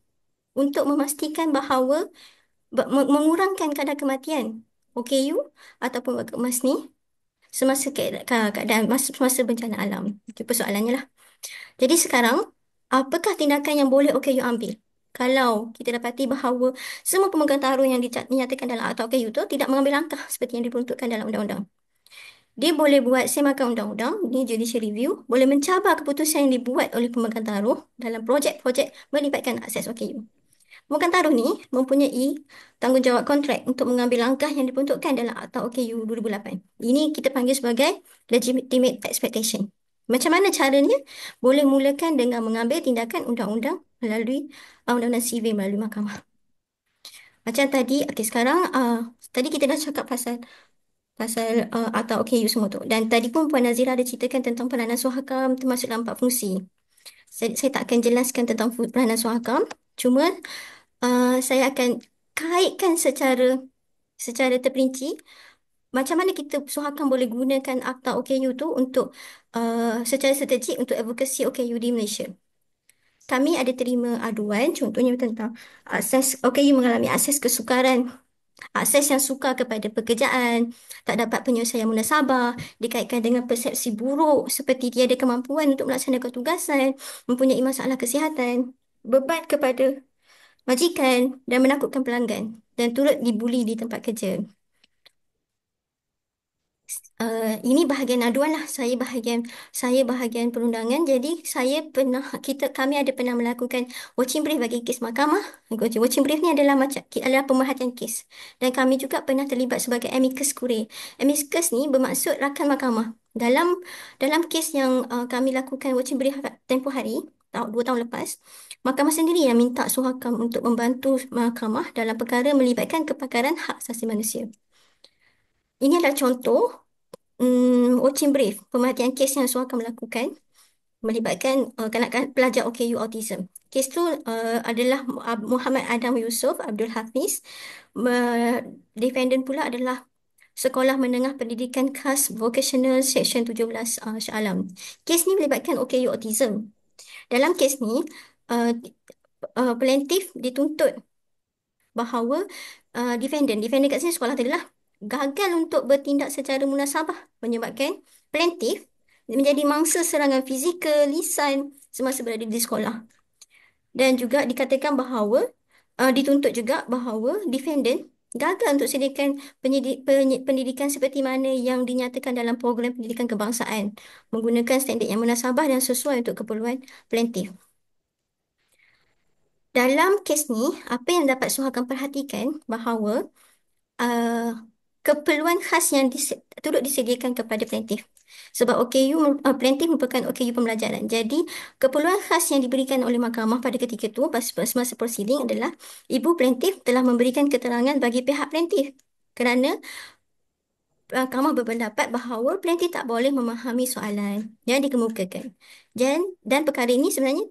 untuk memastikan bahawa mengurangkan kadar kematian OKU ataupun warga emas ni semasa keadaan masa bencana alam? Itu persoalannya lah. Jadi sekarang, apakah tindakan yang boleh OKU ambil? Kalau kita dapati bahawa semua pemegang taruh yang dinyatakan dalam Akta OKU itu tidak mengambil langkah seperti yang diperuntukkan dalam undang-undang. Dia boleh buat semakan undang-undang, ni judicial review, boleh mencabar keputusan yang dibuat oleh pemegang taruh dalam projek-projek melibatkan akses OKU. Pemegang taruh ni mempunyai tanggungjawab kontrak untuk mengambil langkah yang diperuntukkan dalam Akta OKU 2008. Ini kita panggil sebagai legitimate expectation. Macam mana caranya? Boleh mulakan dengan mengambil tindakan undang-undang melalui undang-undang sivil melalui mahkamah. Macam tadi, okay, sekarang tadi kita dah cakap pasal Akta OKU semua tu. Dan tadi pun Puan Nazira ada ceritakan tentang peranan Suhakam termasuk dalam 4 fungsi. Saya tak akan jelaskan tentang peranan Suhakam. Cuma saya akan kaitkan secara terperinci macam mana kita Suhakam boleh gunakan Akta OKU tu untuk secara strategik untuk advokasi OKU di Malaysia. Kami ada terima aduan contohnya tentang akses OKU mengalami akses kesukaran, akses yang sukar kepada pekerjaan, tak dapat penyelesaian munasabah, dikaitkan dengan persepsi buruk seperti tiada kemampuan untuk melaksanakan tugasan, mempunyai masalah kesihatan, beban kepada majikan dan menakutkan pelanggan dan turut dibuli di tempat kerja. Ini bahagian aduan lah. Saya bahagian perundangan. Jadi kami ada pernah melakukan watching brief bagi kes mahkamah. Watching brief ni adalah pemerhatian kes. Dan kami juga pernah terlibat sebagai amicus curiae. Amicus ni bermaksud rakan mahkamah. Dalam kes yang kami lakukan watching brief tempoh hari, 2 tahun lepas, mahkamah sendiri yang minta Suhakam untuk membantu mahkamah dalam perkara melibatkan kepakaran hak asasi manusia. Ini adalah contoh watching brief, pemerhatian kes yang Suhakam melakukan melibatkan kanak-kanak pelajar OKU autism. Kes tu adalah Muhammad Adam Yusof Abdul Hafiz. Defendant pula adalah Sekolah Menengah Pendidikan Khas Vocational Section 17 Shah Alam. Kes ni melibatkan OKU autism. Dalam kes ni, plaintiff dituntut bahawa defendant kat sini sekolah tadi lah, gagal untuk bertindak secara munasabah menyebabkan plaintiff menjadi mangsa serangan fizikal, lisan semasa berada di sekolah. Dan juga dikatakan bahawa dituntut juga bahawa defendant gagal untuk sediakan pendidikan seperti mana yang dinyatakan dalam program pendidikan kebangsaan menggunakan standard yang munasabah dan sesuai untuk keperluan plaintiff. Dalam kes ni, apa yang dapat suhakan perhatikan bahawa uh, keperluan khas yang turut disediakan kepada plaintiff. Sebab OKU, plaintiff merupakan OKU pembelajaran. Jadi, keperluan khas yang diberikan oleh mahkamah pada ketika itu, semasa proceeding adalah ibu plaintiff telah memberikan keterangan bagi pihak plaintiff. Kerana mahkamah berpendapat bahawa plaintiff tak boleh memahami soalan yang dikemukakan. Dan perkara ini sebenarnya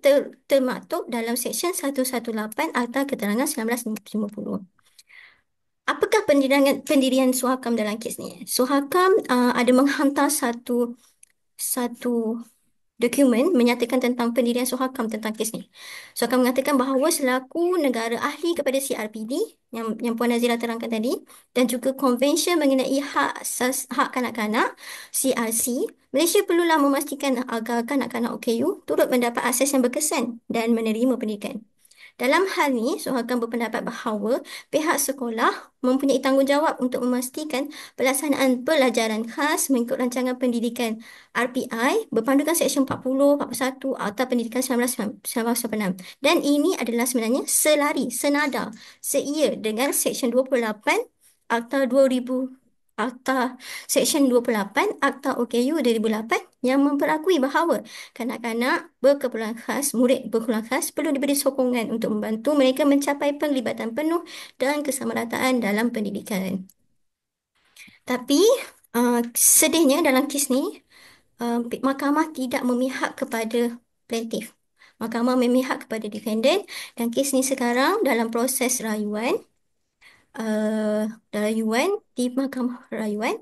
termaktub dalam Seksyen 118 Akta Keterangan 1950. Apakah pendirian Suhakam dalam kes ni? Suhakam ada menghantar satu dokumen menyatakan tentang pendirian Suhakam tentang kes ni. Suhakam mengatakan bahawa selaku negara ahli kepada CRPD yang Puan Nazira terangkan tadi dan juga Konvensyen mengenai hak kanak-kanak CRC, Malaysia perlulah memastikan agar kanak-kanak OKU turut mendapat akses yang berkesan dan menerima pendidikan. Dalam hal ini, Suhakan berpendapat bahawa pihak sekolah mempunyai tanggungjawab untuk memastikan pelaksanaan pelajaran khas mengikut rancangan pendidikan RPI berpandukan Seksyen 40, 41 Akta Pendidikan 1996. Dan ini adalah sebenarnya senada, seia dengan Seksyen 28 Akta 2000 Akta Seksyen 28 Akta OKU 2008 yang memperakui bahawa kanak-kanak berkeperluan khas, murid berkeperluan khas perlu diberi sokongan untuk membantu mereka mencapai penglibatan penuh dan kesamarataan dalam pendidikan. Tapi sedihnya dalam kes ni, mahkamah tidak memihak kepada plaintiff. Mahkamah memihak kepada defendant dan kes ni sekarang dalam proses rayuan di Mahkamah Rayuan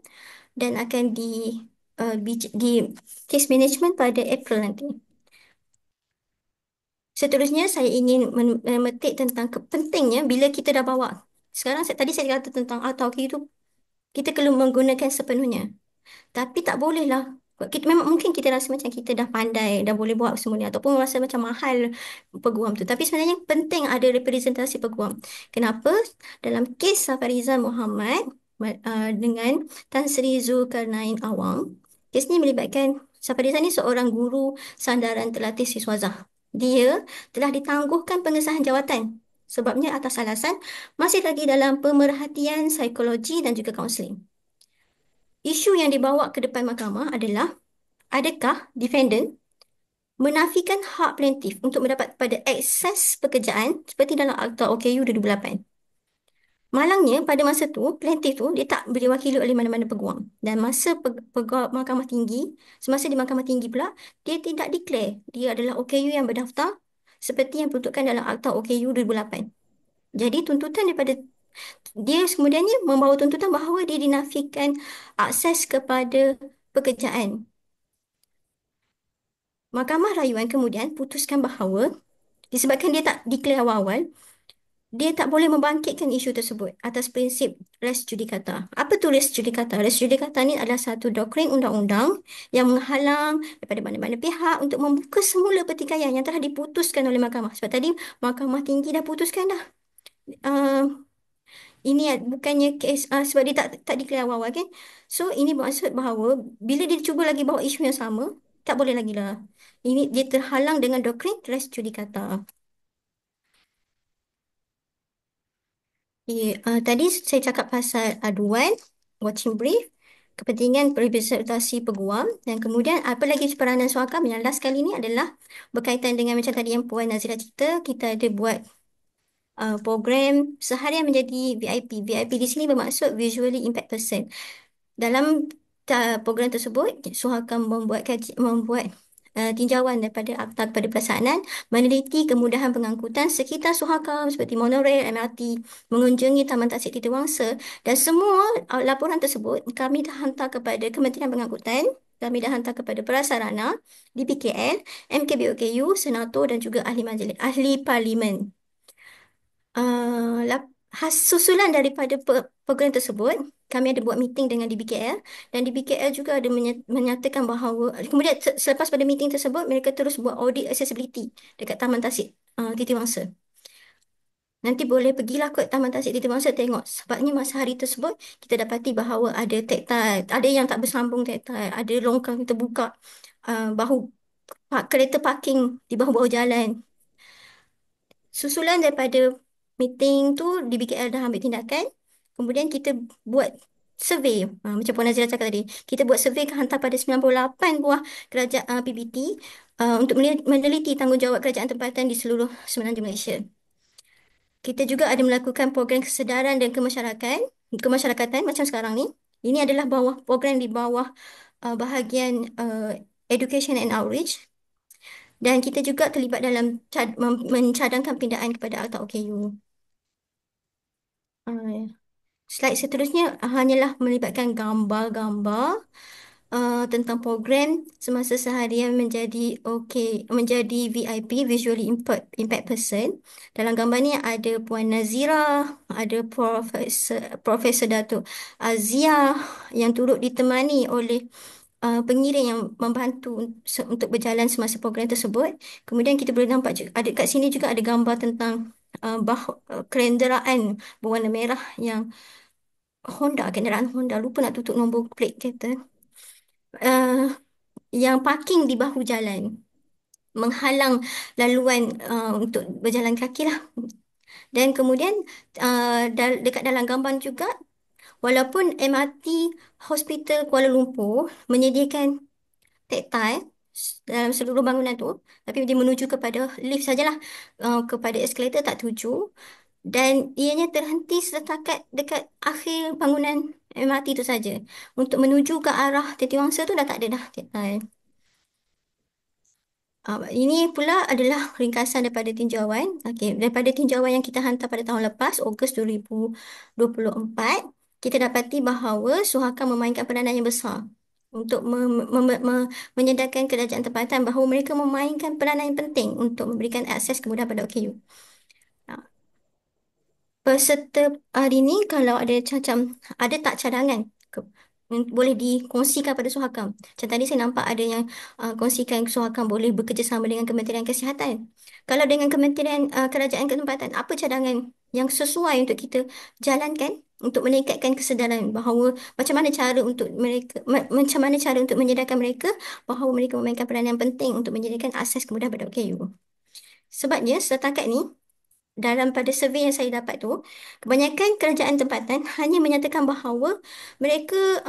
dan akan di case management pada April nanti. Seterusnya, saya ingin memetik tentang pentingnya bila kita dah bawa. Sekarang tadi saya kata tentang atau itu kita perlu menggunakan sepenuhnya. Tapi tak bolehlah. Kita memang mungkin kita rasa macam kita dah pandai, dah boleh buat semua ni ataupun rasa macam mahal peguam tu. Tapi sebenarnya penting ada representasi peguam. Kenapa? Dalam kes Safarizal Muhammad dengan Tan Sri Zulkarnain Awang, kes ni melibatkan Safarizal ni seorang guru sandaran terlatih siswazah. Dia telah ditangguhkan pengesahan jawatan. Sebabnya atas alasan masih lagi dalam pemerhatian psikologi dan juga kaunseling. Isu yang dibawa ke depan mahkamah adalah adakah defendant menafikan hak plaintiff untuk mendapat pada akses pekerjaan seperti dalam Akta OKU 2008. Malangnya pada masa tu plaintiff tu dia tak diwakili oleh mana-mana peguam dan masa peguam mahkamah tinggi, semasa di mahkamah tinggi pula dia tidak declare dia adalah OKU yang berdaftar seperti yang peruntukkan dalam Akta OKU 2008. Jadi tuntutan daripada dia kemudiannya membawa tuntutan bahawa dia dinafikan akses kepada pekerjaan. Mahkamah Rayuan kemudian putuskan bahawa disebabkan dia tak declare awal-awal, dia tak boleh membangkitkan isu tersebut atas prinsip res judicata. Apa tu res judicata? Res judicata ni adalah satu doktrin undang-undang yang menghalang daripada mana-mana pihak untuk membuka semula pertikaian yang telah diputuskan oleh mahkamah. Sebab tadi mahkamah tinggi dah putuskan dah. Uh, ini bukannya kes sebab dia tak declare awal-awal kan. So ini bermaksud bahawa bila dia cuba lagi bawa isu yang sama, tak boleh lagi lah. Ini dia terhalang dengan doktrin res judicata. Tadi saya cakap pasal aduan, watching brief, kepentingan representasi peguam dan kemudian apa lagi peranan suakam yang last kali ni adalah berkaitan dengan macam tadi yang Puan Nazira cerita, kita ada buat program seharian menjadi VIP. VIP di sini bermaksud visually impact person. Dalam program tersebut, Suhakam membuat tinjauan daripada akta kepada pelaksanaan, meneliti kemudahan pengangkutan sekitar Suhakam seperti monorail, MRT, mengunjungi Taman Tasik Titiwangsa dan semua laporan tersebut kami dah hantar kepada Kementerian Pengangkutan, kami dah hantar kepada Prasarana, DPKL, MKBOKU, Senator dan juga ahli parlimen. Susulan daripada program tersebut, kami ada buat meeting dengan DBKL dan DBKL juga ada menyatakan bahawa kemudian selepas pada meeting tersebut, mereka terus buat audit accessibility dekat Taman Tasik Titiwangsa. Nanti boleh pergilah ke Taman Tasik Titiwangsa tengok. Sebabnya masa hari tersebut, kita dapati bahawa ada tactile, ada yang tak bersambung tactile, ada longkang terbuka, bahu kereta parking di bahu-bahu jalan. susulan daripada meeting tu di BKL dah ambil tindakan. Kemudian kita buat survey. Macam Puan Nazira cakap tadi. Kita buat survey hantar pada 98 buah kerajaan PBT untuk meneliti tanggungjawab kerajaan tempatan di seluruh semenanjung Malaysia. Kita juga ada melakukan program kesedaran dan kemasyarakatan macam sekarang ni. Ini adalah program di bawah bahagian Education and Outreach. Dan kita juga terlibat dalam mencadangkan pindaan kepada Akta OKU. Uh, Slide seterusnya hanyalah melibatkan gambar-gambar tentang program semasa seharian menjadi VIP, visually impact person. Dalam gambar ni ada Puan Nazira, ada Profesor Datuk Azia yang turut ditemani oleh pengiring yang membantu untuk berjalan semasa program tersebut. Kemudian kita boleh nampak juga, ada kat sini juga ada gambar tentang kenderaan berwarna merah yang kenderaan Honda, lupa nak tutup nombor plate kereta. Uh, yang parking di bahu jalan, menghalang laluan untuk berjalan kaki lah. Dan kemudian dekat dalam gambar juga, walaupun MRT Hospital Kuala Lumpur menyediakan tactile dalam seluruh bangunan tu, tapi dia menuju kepada lift sajalah, kepada eskalator tak tuju. Dan ianya terhenti setakat dekat akhir bangunan MRT tu saja. Untuk menuju ke arah Titiwangsa tu dah tak ada dah tactile. Ini pula adalah ringkasan daripada tinjauan. Okey, daripada tinjauan yang kita hantar pada tahun lepas, Ogos 2024, kita dapati bahawa Suhakam memainkan peranan yang besar untuk menyedarkan kerajaan tempatan bahawa mereka memainkan peranan yang penting untuk memberikan akses kemudahan pada OKU. Peserta hari ini kalau ada tak cadangan boleh dikongsikan pada Suhakam. Macam tadi saya nampak ada yang kongsikan Suhakam boleh bekerjasama dengan Kementerian Kesihatan. Kalau dengan Kementerian Kerajaan Ketempatan, apa cadangan yang sesuai untuk kita jalankan untuk meningkatkan kesedaran bahawa macam mana cara untuk menyedarkan mereka bahawa mereka memainkan peranan yang penting untuk menyediakan akses kemudahan pada OKU. Sebabnya setakat ni dalam pada survey yang saya dapat tu, kebanyakan kerajaan tempatan hanya menyatakan bahawa mereka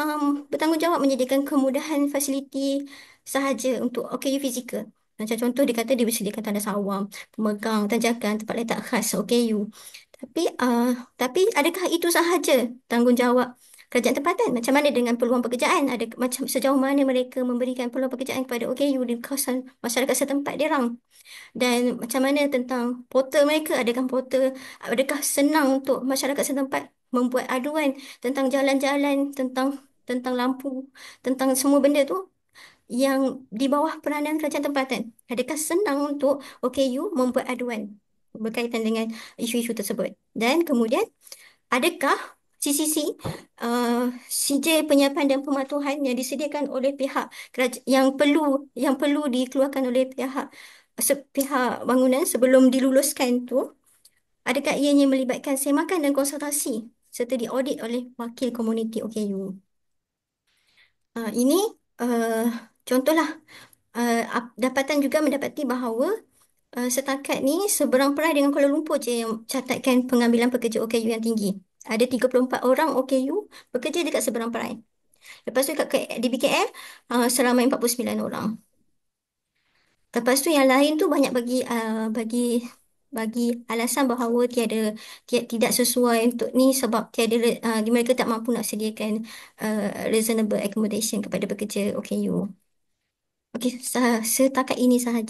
bertanggungjawab menyediakan kemudahan fasiliti sahaja untuk OKU fizikal. Macam contoh dia kata dia bersediakan tandas awam, pemegang, tanjakan, tempat letak khas OKU. Tapi adakah itu sahaja tanggungjawab kerajaan tempatan? Macam mana dengan peluang pekerjaan? Macam sejauh mana mereka memberikan peluang pekerjaan kepada OKU di kawasan masyarakat setempat dia orang? Dan macam mana tentang portal mereka? Adakah senang untuk masyarakat setempat membuat aduan tentang jalan-jalan, tentang lampu, tentang semua benda tu yang di bawah peranan kerajaan tempatan? Adakah senang untuk OKU membuat aduan berkaitan dengan isu-isu tersebut? Dan kemudian, adakah CCC, CJ penyiapan dan pematuhan yang disediakan oleh pihak yang perlu dikeluarkan oleh pihak bangunan sebelum diluluskan tu, adakah ianya melibatkan semakan dan konsultasi serta diaudit oleh wakil komuniti OKU? Ini contohlah. Dapatan juga mendapati bahawa setakat ni seberang perai dengan Kuala Lumpur je yang catatkan pengambilan pekerja OKU yang tinggi. Ada 34 orang OKU bekerja dekat seberang perai. Lepas tu di BKL seramai 49 orang. Lepas tu yang lain tu banyak bagi alasan bahawa tidak sesuai untuk ni sebab mereka tak mampu nak sediakan reasonable accommodation kepada pekerja OKU. Okey, setakat ini sahaja.